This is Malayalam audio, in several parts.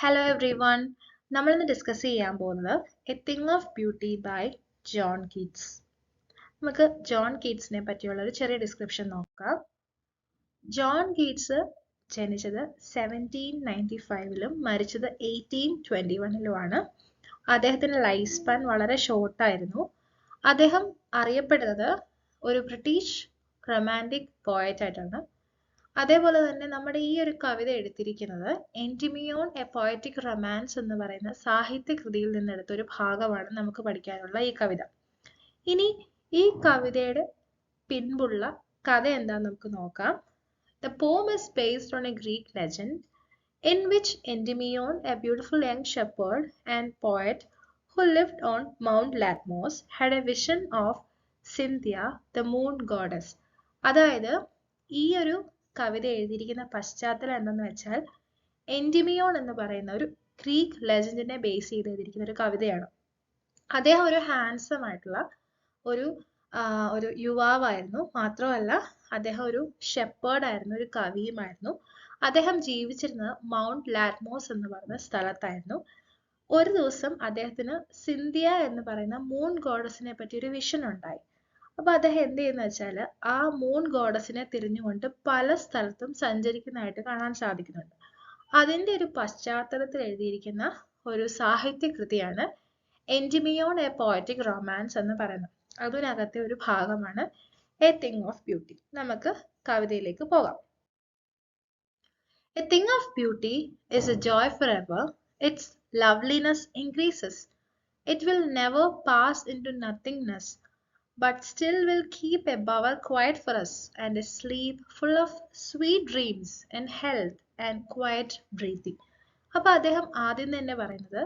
Hello everyone. നമ്മളിന്ന് ഡിസ്കസ് ചെയ്യാൻ പോകുന്നത് a thing of beauty by John Keats. നമുക്ക് ജോൺ കീറ്റ്സിനെ പറ്റിയുള്ള ഒരു ചെറിയ ഡിസ്ക്രിപ്ഷൻ നോക്കാം. ജോൺ കീറ്റ്സ് ജനിച്ചത് 1795 മരിച്ചത് 1821 അദ്ദേഹത്തിന്റെ ലൈഫ് സ്പാൻ വളരെ ഷോർട്ടായിരുന്നു. അദ്ദേഹം അറിയപ്പെടുന്നത് ഒരു ബ്രിട്ടീഷ് റൊമാൻറ്റിക് പോയറ്റ് ആയിട്ടാണ്. അതേപോലെ തന്നെ നമ്മുടെ ഈ ഒരു കവിത എടുത്തിരിക്കുന്നത് എൻറ്റിമിയോൺ എ പോയറ്റിക് റൊമാൻസ് എന്ന് പറയുന്ന സാഹിത്യ കൃതിയിൽ നിന്നെടുത്ത ഒരു ഭാഗമാണ് നമുക്ക് പഠിക്കാനുള്ള ഈ കവിത. ഇനി ഈ കവിതയുടെ പിൻപുള്ള കഥ എന്താന്ന് നമുക്ക് നോക്കാം. The poem is based on a Greek legend in which Endymion, a beautiful young shepherd and poet who lived on Mount Latmos, had a vision of Cynthia, the moon goddess. അതായത് ഈ ഒരു കവിത എഴുതിയിരിക്കുന്ന പശ്ചാത്തലം എന്തെന്ന് വെച്ചാൽ എൻഡിമിയോൺ എന്ന് പറയുന്ന ഒരു ഗ്രീക്ക് ലെജൻഡിനെ ബേസ് ചെയ്ത് എഴുതിയിരിക്കുന്ന ഒരു കവിതയാണ്. അദ്ദേഹം ഒരു ഹാൻസം ആയിട്ടുള്ള ഒരു യുവാവായിരുന്നു. മാത്രമല്ല അദ്ദേഹം ഒരു ഷെപ്പേർഡ് ആയിരുന്നു, ഒരു കവിയുമായിരുന്നു. അദ്ദേഹം ജീവിച്ചിരുന്നത് മൗണ്ട് ലാറ്റ്മോസ് എന്ന് പറയുന്ന സ്ഥലത്തായിരുന്നു. ഒരു ദിവസം അദ്ദേഹത്തിന് സിന്ധ്യ എന്ന് പറയുന്ന മൂൺ ഗോഡസിനെ പറ്റി ഒരു വിഷൻ ഉണ്ടായി. അപ്പൊ അദ്ദേഹം എന്ത് ചെയ്യുന്ന വെച്ചാല് ആ മൂൺ ഗോഡസിനെ തിരിഞ്ഞുകൊണ്ട് പല സ്ഥലത്തും സഞ്ചരിക്കുന്നതായിട്ട് കാണാൻ സാധിക്കുന്നുണ്ട്. അതിന്റെ ഒരു പശ്ചാത്തലത്തിൽ എഴുതിയിരിക്കുന്ന ഒരു സാഹിത്യ കൃതിയാണ് എൻഡിമിയോൺ എ പോയറ്റിക് റൊമാൻസ് എന്ന് പറയുന്നത്. അതിനകത്തെ ഒരു ഭാഗമാണ് എ തിങ് ഓഫ് ബ്യൂട്ടി. നമുക്ക് കവിതയിലേക്ക് പോകാം. A thing of beauty is a joy forever. Its loveliness increases. It will never pass into nothingness, but still will keep a bower quiet for us, and a sleep full of sweet dreams and health and quiet breathing. അപ്പൊ അദ്ദേഹം ആദ്യം തന്നെ പറയുന്നത്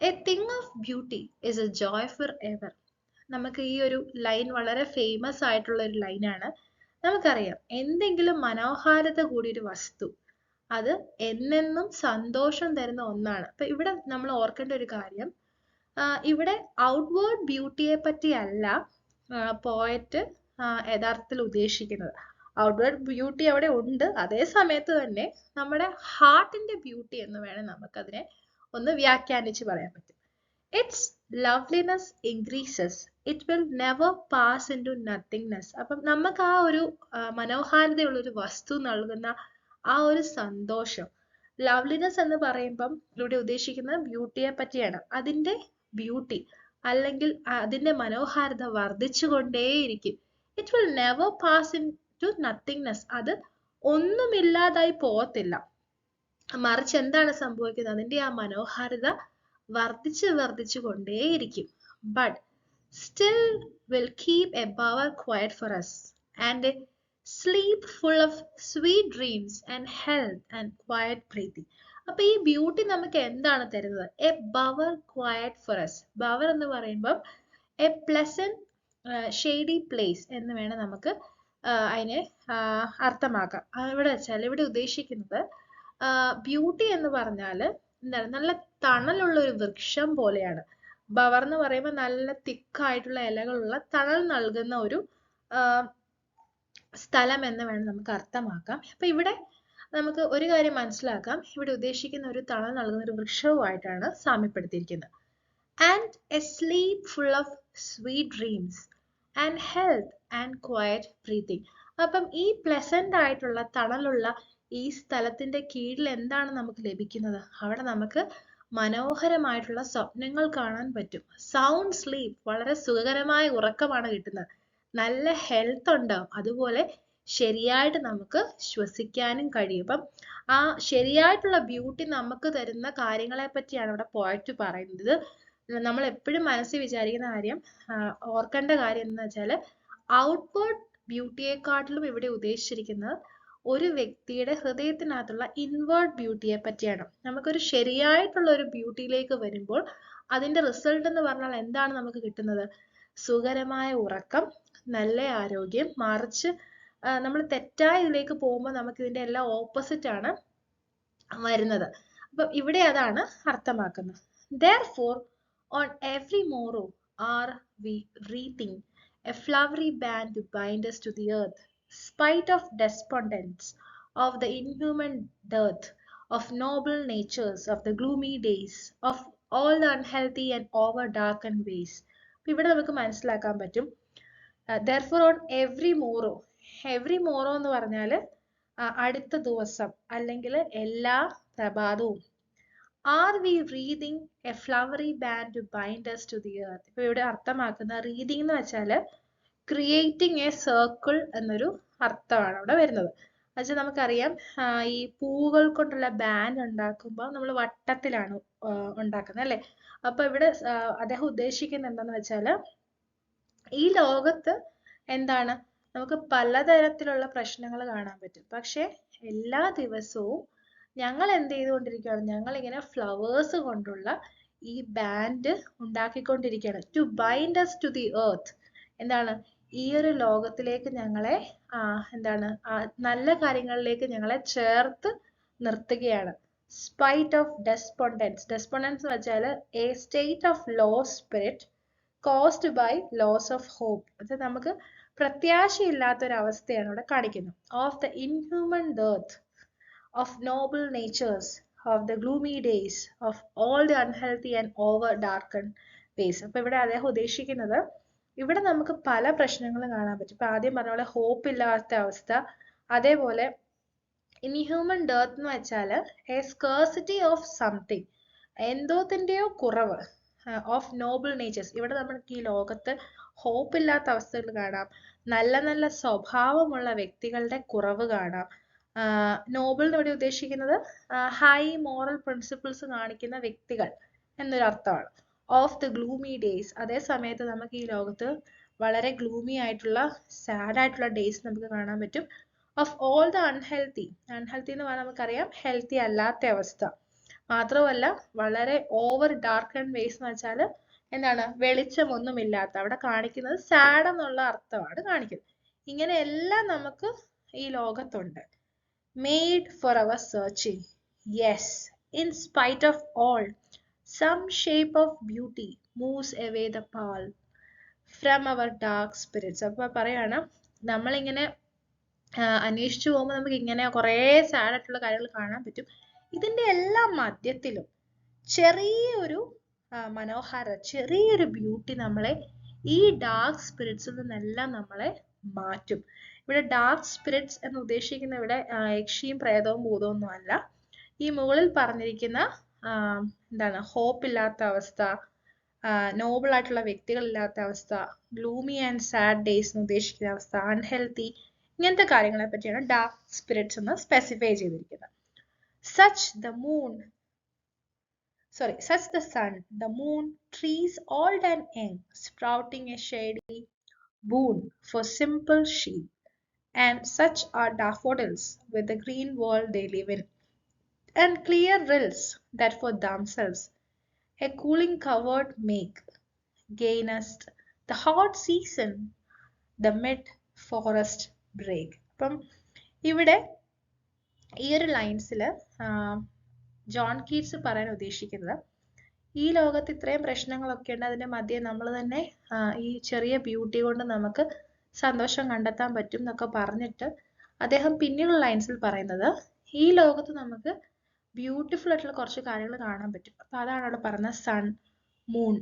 A thing of beauty is a joy for ever. നമുക്ക് ഈ ഒരു ലൈൻ വളരെ ഫേമസ് ആയിട്ടുള്ള ഒരു ലൈനാണ്. നമുക്കറിയാം എന്തെങ്കിലും മനോഹാരിത കൂടിയൊരു വസ്തു അത് എന്നെന്നും സന്തോഷം തരുന്ന ഒന്നാണ്. അപ്പൊ ഇവിടെ നമ്മൾ ഓർക്കേണ്ട ഒരു കാര്യം, ഇവിടെ ഔട്ട്വേർഡ് ബ്യൂട്ടിയെ പറ്റി അല്ല പോയറ്റ് യഥാർത്ഥത്തിൽ ഉദ്ദേശിക്കുന്നത്. ഔട്ട്വേർഡ് ബ്യൂട്ടി അവിടെ ഉണ്ട്, അതേ സമയത്ത് തന്നെ നമ്മുടെ ഹാർട്ടിന്റെ ബ്യൂട്ടി എന്ന് വേണം നമുക്കതിനെ ഒന്ന് വ്യാഖ്യാനിച്ച് പറയാൻ പറ്റും. Its loveliness increases, it will never pass into nothingness. അപ്പം നമുക്ക് ആ ഒരു മനോഹാരിതയുള്ള ഒരു വസ്തു നൽകുന്ന ആ ഒരു സന്തോഷം, ലവ്ലിനെസ് എന്ന് പറയുമ്പം ഇവിടെ ഉദ്ദേശിക്കുന്നത് ബ്യൂട്ടിയെ പറ്റിയാണ്. അതിന്റെ ബ്യൂട്ടി അല്ലെങ്കിൽ അതിന്റെ മനോഹാരിത വർദ്ധിച്ചുകൊണ്ടേയിരിക്കും. It will never pass into nothingness. അത് ഒന്നുമില്ലാതായി പോകത്തില്ല, മറിച്ച് എന്താണ് സംഭവിക്കുന്നത്, അതിന്റെ ആ മനോഹാരിത വർദ്ധിച്ചു കൊണ്ടേയിരിക്കും. But still will keep a bower quiet for us and a sleep full of sweet dreams and health and quiet breathing. അപ്പൊ ഈ ബ്യൂട്ടി നമുക്ക് എന്താണ് തരുന്നത്? A bower quiet for us. Bower എന്ന് പറയുമ്പോൾ എ പ്ലസന്റ് ഷെയ്ഡി പ്ലേസ് എന്ന് വേണം നമുക്ക് അതിനെ അർത്ഥമാക്കാം. ഇവിടെ വെച്ചാൽ ഇവിടെ ഉദ്ദേശിക്കുന്നത് ബ്യൂട്ടി എന്ന് പറഞ്ഞാൽ എന്താണ്, നല്ല തണലുള്ള ഒരു വൃക്ഷം പോലെയാണ്. ബവർ എന്ന് പറയുമ്പോൾ നല്ല തിക്കായിട്ടുള്ള ഇലകളുള്ള തണൽ നൽകുന്ന ഒരു സ്ഥലം എന്ന് വേണം നമുക്ക് അർത്ഥമാക്കാം. അപ്പൊ ഇവിടെ നമുക്ക് ഒരു കാര്യം മനസ്സിലാക്കാം, ഇവിടെ ഉദ്ദേശിക്കുന്ന ഒരു തണൽ നൽകുന്ന ഒരു വൃക്ഷവുമായിട്ടാണ് സാമ്യപ്പെടുത്തിയിരിക്കുന്നത്. And a sleep full of sweet dreams and health and quiet breathing. അപ്പം ഈ പ്ലസന്റ് ആയിട്ടുള്ള തണലുള്ള ഈ സ്ഥലത്തിന്റെ കീഴിൽ എന്താണ് നമുക്ക് ലഭിക്കുന്നത്? അവിടെ നമുക്ക് മനോഹരമായിട്ടുള്ള സ്വപ്നങ്ങൾ കാണാൻ പറ്റും. സൗണ്ട് സ്ലീപ്പ്, വളരെ സുഖകരമായ ഉറക്കമാണ് കിട്ടുന്നത്. നല്ല ഹെൽത്ത് ഉണ്ടാവും, അതുപോലെ ശരിയായിട്ട് നമുക്ക് ശ്വസിക്കാനും കഴിയും. അപ്പം ആ ശരിയായിട്ടുള്ള ബ്യൂട്ടി നമുക്ക് തരുന്ന കാര്യങ്ങളെ പറ്റിയാണ് ഇവിടെ പോയറ്റ് പറയുന്നത്. നമ്മൾ എപ്പോഴും മനസ്സിൽ വിചാരിക്കുന്ന കാര്യം, ഓർക്കേണ്ട കാര്യം എന്ന് വെച്ചാൽ ഔട്ട്വേർഡ് ബ്യൂട്ടിയെക്കാട്ടിലും ഇവിടെ ഉദ്ദേശിച്ചിരിക്കുന്നത് ഒരു വ്യക്തിയുടെ ഹൃദയത്തിനകത്തുള്ള ഇൻവേർഡ് ബ്യൂട്ടിയെ പറ്റിയാണ്. നമുക്കൊരു ശരിയായിട്ടുള്ള ഒരു ബ്യൂട്ടിയിലേക്ക് വരുമ്പോൾ അതിന്റെ റിസൾട്ട് എന്ന് പറഞ്ഞാൽ എന്താണ് നമുക്ക് കിട്ടുന്നത്? സുഖകരമായ ഉറക്കം, നല്ല ആരോഗ്യം. മറിച്ച് നമ്മൾ തെറ്റായ ഇതിലേക്ക് പോകുമ്പോൾ നമുക്ക് ഇതിന്റെ എല്ലാം ഓപ്പോസിറ്റ് ആണ് വരുന്നത്. അപ്പൊ ഇവിടെ അതാണ് അർത്ഥമാക്കുന്നത്. Therefore, on every morrow are we wreathing a flowery band to bind us to the earth, spite of despondence of the inhuman dearth of noble natures, of the gloomy days, of all the unhealthy and over darkened ways. അപ്പൊ ഇവിടെ നമുക്ക് മനസ്സിലാക്കാൻ പറ്റും therefore on every morrow എന്ന് പറഞ്ഞാൽ അടുത്ത ദിവസം അല്ലെങ്കിൽ എല്ലാ പ്രഭാതവും are we wreathing a flowery band to bind us to the earth. ഇപ്പൊ ഇവിടെ അർത്ഥമാക്കുന്ന റീഡിംഗ് എന്ന് വെച്ചാൽ ക്രിയേറ്റിംഗ് എ സർക്കിൾ എന്നൊരു അർത്ഥമാണ് അവിടെ വരുന്നത്. എന്നുവെച്ചാൽ നമുക്കറിയാം ഈ പൂവുകൾ കൊണ്ടുള്ള ബാൻഡ് ഉണ്ടാക്കുമ്പോൾ നമ്മൾ വട്ടത്തിലാണ് ഉണ്ടാക്കുന്നത് അല്ലെ. അപ്പൊ ഇവിടെ അദ്ദേഹം ഉദ്ദേശിക്കുന്നത് എന്താന്ന് വെച്ചാല് ഈ ലോകത്ത് എന്താണ് നമുക്ക് പലതരത്തിലുള്ള പ്രശ്നങ്ങൾ കാണാൻ പറ്റും. പക്ഷെ എല്ലാ ദിവസവും ഞങ്ങൾ എന്ത് ചെയ്തുകൊണ്ടിരിക്കുകയാണ്, ഞങ്ങൾ ഇങ്ങനെ ഫ്ലവേഴ്സ് കൊണ്ടുള്ള ഈ ബാൻഡ് ഉണ്ടാക്കിക്കൊണ്ടിരിക്കുകയാണ്. To bind us to the earth. എന്താണ് ഈ ഒരു ലോകത്തിലേക്ക് ഞങ്ങളെ എന്താണ് നല്ല കാര്യങ്ങളിലേക്ക് ഞങ്ങളെ ചേർത്ത് നിർത്തുകയാണ്. Spite of ഡെസ്പോണ്ടൻസ്. ഡെസ്പോണ്ടൻസ് എന്ന് വെച്ചാൽ a state of low spirit caused by loss of hope. അത് നമുക്ക് പ്രത്യാശയില്ലാത്തൊരവസ്ഥയാണ് ഇവിടെ കാണിക്കുന്നത്. Of the inhuman dearth of noble natures, of the gloomy days, of all the unhealthy and over darkened ways. അപ്പൊ ഇവിടെ അദ്ദേഹം ഉദ്ദേശിക്കുന്നത് ഇവിടെ നമുക്ക് പല പ്രശ്നങ്ങളും കാണാൻ പറ്റും. ഇപ്പൊ ആദ്യം പറഞ്ഞ പോലെ ഹോപ്പ് ഇല്ലാത്ത അവസ്ഥ, അതേപോലെ ഇൻഹ്യൂമൻ ഡെർത്ത് എന്ന് വെച്ചാൽ എ സ്കേഴ്സിറ്റി ഓഫ് സംതിങ്, എന്തോത്തിന്റെയോ കുറവ്. ഓഫ് നോബിൾ നേച്ചേഴ്സ്, ഇവിടെ നമുക്ക് ഈ ലോകത്ത് ഹോപ്പ് ഇല്ലാത്ത അവസ്ഥകൾ കാണാം, നല്ല നല്ല സ്വഭാവമുള്ള വ്യക്തികളുടെ കുറവ് കാണാം. നോബിൾ എന്ന് ഇവിടെ ഉദ്ദേശിക്കുന്നത് ഹൈ മോറൽ പ്രിൻസിപ്പിൾസ് കാണിക്കുന്ന വ്യക്തികൾ എന്നൊരു അർത്ഥമാണ്. ഓഫ് ദ ഗ്ലൂമി ഡേയ്സ്, അതേ സമയത്ത് നമുക്ക് ഈ ലോകത്ത് വളരെ ഗ്ലൂമി ആയിട്ടുള്ള സാഡ് ആയിട്ടുള്ള ഡേയ്സ് നമുക്ക് കാണാൻ പറ്റും. ഓഫ് ഓൾ ദ അൺഹെൽത്തി എന്ന് പറഞ്ഞാൽ നമുക്കറിയാം ഹെൽത്തി അല്ലാത്ത അവസ്ഥ. മാത്രമല്ല വളരെ ഓവർ ഡാർക്ക് ആൻഡ് വേസ് എന്ന് വെച്ചാൽ എന്താണ് വെളിച്ചമൊന്നുമില്ലാത്ത, അവിടെ കാണിക്കുന്നത് സാഡ് എന്നുള്ള അർത്ഥമാണ് കാണിക്കുന്നത്. ഇങ്ങനെ എല്ലാം നമുക്ക് ഈ ലോകത്തുണ്ട്. Made for our searching, yes, in spite of all, some shape of beauty moves away the pall from our dark spirits. അപ്പൊ പറയാണ് നമ്മളിങ്ങനെ അന്വേഷിച്ചു പോകുമ്പോൾ നമുക്ക് ഇങ്ങനെ കുറേ സാഡ് ആയിട്ടുള്ള കാര്യങ്ങൾ കാണാൻ പറ്റും. ഇതിന്റെ എല്ലാം മധ്യത്തിലും ചെറിയൊരു ചെറിയൊരു ബ്യൂട്ടി നമ്മളെ ഈ ഡാർക്ക് സ്പിരിറ്റ്സിൽ നിന്നെല്ലാം നമ്മളെ മാറ്റും. ഇവിടെ ഡാർക്ക് സ്പിരിറ്റ്സ് എന്ന് ഉദ്ദേശിക്കുന്ന ഇവിടെ യക്ഷിയും പ്രേതവും ഭൂതവും ഒന്നും അല്ല. ഈ മുകളിൽ പറഞ്ഞിരിക്കുന്ന എന്താണ് ഹോപ്പ് ഇല്ലാത്ത അവസ്ഥ, നോബിൾ ആയിട്ടുള്ള വ്യക്തികൾ ഇല്ലാത്ത അവസ്ഥ, ഗ്ലൂമി ആൻഡ് സാഡ് ഡേയ്സ് എന്ന് ഉദ്ദേശിക്കുന്ന അവസ്ഥ, അൺഹെൽത്തി, ഇങ്ങനത്തെ കാര്യങ്ങളെ പറ്റിയാണ് ഡാർക്ക് സ്പിരിറ്റ്സ് എന്ന് സ്പെസിഫൈ ചെയ്തിരിക്കുന്നത്. such the sun, the moon, trees old and young, sprouting a shady boon for simple sheep. And such are daffodils with the green world they live in, and clear rills that for themselves a cooling covert make, gainest the hot season the mid forest break. അപ്പം ഇവിടെ ഈ ഒരു ലൈൻസിൽ ജോൺ കീറ്റ്സ് പറയാൻ ഉദ്ദേശിക്കുന്നത് ഈ ലോകത്ത് ഇത്രയും പ്രശ്നങ്ങളൊക്കെ ഉണ്ട്, അതിന്റെ മധ്യേ നമ്മൾ തന്നെ ഈ ചെറിയ ബ്യൂട്ടി കൊണ്ട് നമുക്ക് സന്തോഷം കണ്ടെത്താൻ പറ്റും എന്നൊക്കെ പറഞ്ഞിട്ട് അദ്ദേഹം പിന്നീടുള്ള ലൈൻസിൽ പറയുന്നത് ഈ ലോകത്ത് നമുക്ക് ബ്യൂട്ടിഫുൾ ആയിട്ടുള്ള കുറച്ച് കാര്യങ്ങൾ കാണാൻ പറ്റും. അപ്പൊ അതാണ് അവിടെ പറഞ്ഞ സൺ, മൂൺ,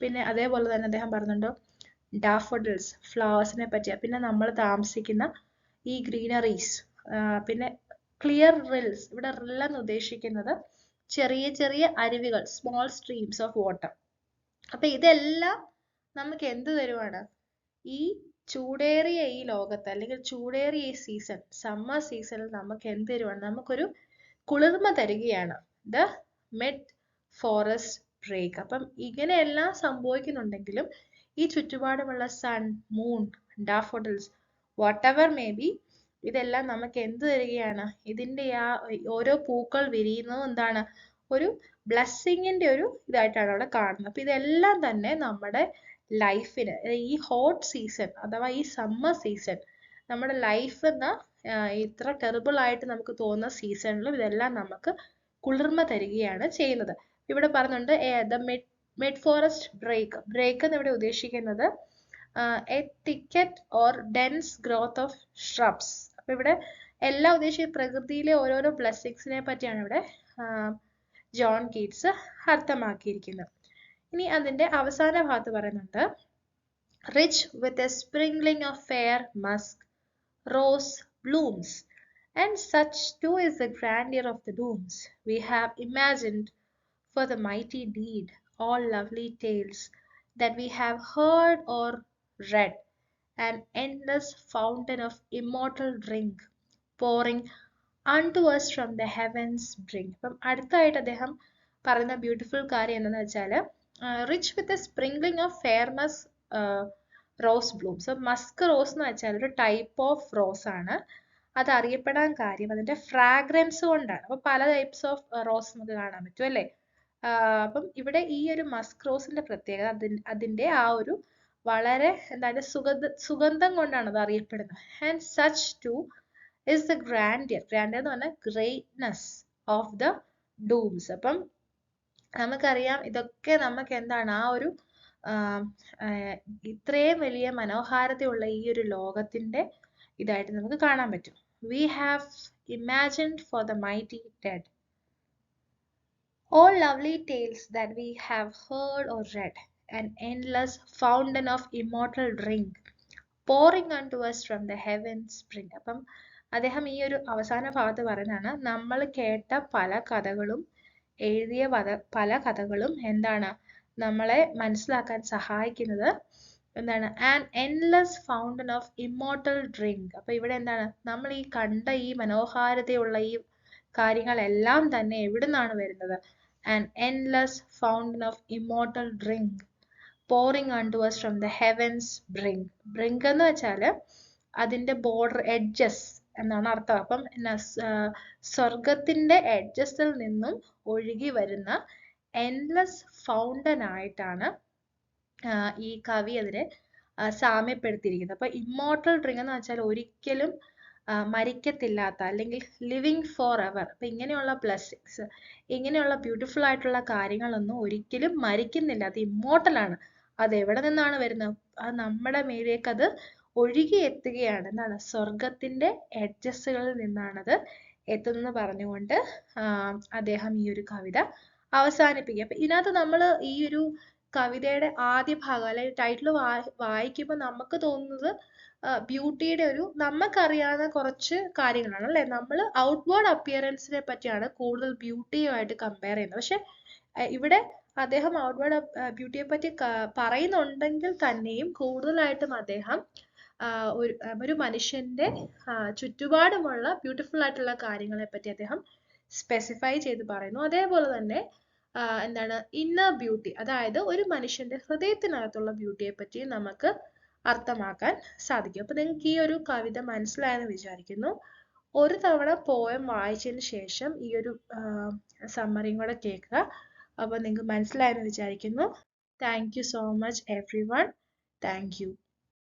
പിന്നെ അതേപോലെ തന്നെ അദ്ദേഹം പറഞ്ഞിട്ടുണ്ടോ ഡാഫോഡിൽസ്, ഫ്ലവേഴ്സിനെ പറ്റിയ, പിന്നെ നമ്മൾ താമസിക്കുന്ന ഈ ഗ്രീനറീസ്, പിന്നെ ക്ലിയർ റിൽസ്, ഇവിടെ റിൽ എന്ന് ഉദ്ദേശിക്കുന്നത് ചെറിയ ചെറിയ അരുവികൾ, സ്മോൾ സ്ട്രീംസ് ഓഫ് വാട്ടർ. അപ്പൊ ഇതെല്ലാം നമുക്ക് എന്ത് തരുവാണ്, ഈ ചൂടേറിയ ഈ ലോകത്ത് അല്ലെങ്കിൽ ചൂടേറിയ ഈ സീസൺ, സമ്മർ സീസണിൽ നമുക്ക് എന്ത് തരുവാണ്, നമുക്കൊരു കുളിർമ തരികയാണ്. The mid forest brake. അപ്പം ഇങ്ങനെയെല്ലാം സംഭവിക്കുന്നുണ്ടെങ്കിലും ഈ ചുറ്റുപാടുമുള്ള sun, moon, daffodils, whatever may be, ഇതെല്ലാം നമുക്ക് എന്ത് തരികയാണ്, ഇതിന്റെ ആ ഓരോ പൂക്കൾ വിരിയുന്നത് എന്താണ്, ഒരു ബ്ലെസ്സിങ്ങിന്റെ ഒരു ഇതായിട്ടാണ് അവിടെ കാണുന്നത്. അപ്പൊ ഇതെല്ലാം തന്നെ നമ്മുടെ ലൈഫിന് ഈ ഹോട്ട് സീസൺ അഥവാ ഈ സമ്മർ സീസൺ നമ്മുടെ ലൈഫ് എന്ന ഇത്ര ടെറിബിൾ ആയിട്ട് നമുക്ക് തോന്നുന്ന സീസണിലും ഇതെല്ലാം നമുക്ക് കുളിർമ തരികയാണ് ചെയ്യുന്നത്. ഇവിടെ പറയുന്നുണ്ട് ദ മിഡ് ഫോറസ്റ്റ് ബ്രേക്ക് എന്ന് ഇവിടെ ഉദ്ദേശിക്കുന്നത് a thicket or dense growth of shrubs. അപ്പൊ ഇവിടെ എല്ലാം ഉദ്ദേശിച്ച് പ്രകൃതിയിലെ ഓരോരോ ബ്ലെസ്സിങ്സിനെ പറ്റിയാണ് ഇവിടെ ജോൺ കീറ്റ്സ് അർത്ഥമാക്കിയിരിക്കുന്നത്. ഇനി അതിന്റെ അവസാന ഭാഗത്ത് പറയുന്നുണ്ട്, rich with a sprinkling of fair musk, rose blooms, and such too is the grandeur of the dooms we have imagined for the mighty deed, all lovely tales that we have heard or read, an endless fountain of immortal drink, pouring unto us from the heavens brink. അപ്പം അടുത്തായിട്ട് അദ്ദേഹം പറയുന്ന ബ്യൂട്ടിഫുൾ കാര്യം എന്താണെന്ന് വെച്ചാൽ, rich with a sprinkling of fair musk rose blooms. So musk rose എന്ന് വെച്ചാൽ ഒരു ടൈപ്പ് ഓഫ് റോസ് ആണ്. അത് അറിയപ്പെടാൻ കാര്യം അതിന്റെ ഫ്രാഗ്രൻസ് കൊണ്ടാണ്. അപ്പൊ പല ടൈപ്സ് ഓഫ് റോസ് നമുക്ക് കാണാൻ പറ്റും അല്ലേ. അപ്പം ഇവിടെ ഈ ഒരു മസ്ക് റോസിന്റെ പ്രത്യേകത അതിന്റെ ആ ഒരു വളരെ എന്താണ് സുഗന്ധം കൊണ്ടാണ് അത് അറിയപ്പെടുന്നത്. And such too is the grandeur എന്ന് പറഞ്ഞാൽ greatness of the dooms. അപ്പം നമുക്കറിയാം ഇതൊക്കെ നമുക്ക് എന്താണ് ആ ഒരു ഇത്രയും വലിയ മനോഹാരിതയുള്ള ഈ ഒരു ലോകത്തിന്റെ ഇതായിട്ട് നമുക്ക് കാണാൻ പറ്റും. We have imagined for the mighty dead all lovely tales that we have heard or read, an endless fountain of immortal drink pouring unto us from the heavens spring. അപ്പം അദ്ദേഹം ഈ ഒരു അവസാന ഭാഗത്ത് പറയുന്നതാണ്, നമ്മൾ കേട്ട പല കഥകളും എഴുതിയ പല കഥകളും എന്താണ് നമ്മളെ മനസ്സിലാക്കാൻ സഹായിക്കുന്നത് എന്താണ്, an endless fountain of immortal drink. അപ്പൊ ഇവിടെ എന്താണ്, നമ്മൾ ഈ കണ്ട ഈ മനോഹാരിതയുള്ള ഈ കാര്യങ്ങളെല്ലാം തന്നെ എവിടെ നിന്നാണ് വരുന്നത്, an endless fountain of immortal drink pouring unto us from the heavens brink. Brink എന്ന് വെച്ചാൽ അതിന്റെ ബോർഡർ എഡ്ജസ് എന്നാണ് അർത്ഥം. അപ്പം സ്വർഗത്തിന്റെ എഡ്ജസിൽ നിന്നും ഒഴുകി വരുന്ന എൻലെസ് ഫൗണ്ടൻ ആയിട്ടാണ് ഈ കവി അതിനെ സാമ്യപ്പെടുത്തിയിരിക്കുന്നത്. അപ്പൊ ഇമ്മോർട്ടൽ ഡ്രിങ്ക് എന്ന് വെച്ചാൽ ഒരിക്കലും മരിക്കത്തില്ലാത്ത അല്ലെങ്കിൽ ലിവിങ് ഫോർ എവർ. അപ്പൊ ഇങ്ങനെയുള്ള ബ്ലെസ്സിങ്സ്, ഇങ്ങനെയുള്ള ബ്യൂട്ടിഫുൾ ആയിട്ടുള്ള കാര്യങ്ങളൊന്നും ഒരിക്കലും മരിക്കുന്നില്ല, അത് ഇമ്മോർട്ടൽ ആണ്. അത് എവിടെ നിന്നാണ് വരുന്നത്, അത് നമ്മുടെ മേലേക്ക് അത് ഒഴുകി എത്തുകയാണ്. എന്താണ്, സ്വർഗത്തിന്റെ എഡ്ജസുകളിൽ നിന്നാണത് എത്തുന്നത് പറഞ്ഞുകൊണ്ട് അദ്ദേഹം ഈ ഒരു കവിത അവസാനിപ്പിക്കുക. അപ്പൊ ഇതിനകത്ത് നമ്മൾ ഈ ഒരു കവിതയുടെ ആദ്യ ഭാഗം അല്ലെങ്കിൽ ടൈറ്റിൽ വായിക്കുമ്പോൾ നമുക്ക് തോന്നുന്നത് ബ്യൂട്ടിയുടെ ഒരു നമുക്കറിയാവുന്ന കുറച്ച് കാര്യങ്ങളാണ് അല്ലെ. നമ്മൾ ഔട്ട്വേർഡ് അപ്പിയറൻസിനെ പറ്റിയാണ് കൂടുതൽ ബ്യൂട്ടിയുമായിട്ട് കമ്പയർ ചെയ്യുന്നത്. പക്ഷെ ഇവിടെ അദ്ദേഹം ഔട്ട്വേർഡ് ബ്യൂട്ടിയെ പറ്റി പറയുന്നുണ്ടെങ്കിൽ തന്നെയും കൂടുതലായിട്ടും അദ്ദേഹം ഒരു മനുഷ്യന്റെ ചുറ്റുപാടുമുള്ള ബ്യൂട്ടിഫുൾ ആയിട്ടുള്ള കാര്യങ്ങളെ പറ്റി അദ്ദേഹം സ്പെസിഫൈ ചെയ്ത് പറയുന്നു. അതേപോലെ തന്നെ എന്താണ് ഇന്നർ ബ്യൂട്ടി, അതായത് ഒരു മനുഷ്യന്റെ ഹൃദയത്തിനകത്തുള്ള ബ്യൂട്ടിയെ പറ്റി നമുക്ക് അർത്ഥമാക്കാൻ സാധിക്കും. അപ്പൊ നിങ്ങൾക്ക് ഈ ഒരു കവിത മനസ്സിലായെന്ന് വിചാരിക്കുന്നു. ഒരു തവണ പോയം വായിച്ചതിന് ശേഷം ഈ ഒരു സമ്മറിയും കൂടെ കേൾക്കുക. അപ്പൊ നിങ്ങൾക്ക് മനസ്സിലായെന്ന് വിചാരിക്കുന്നു. Thank you so much every one. Thank you.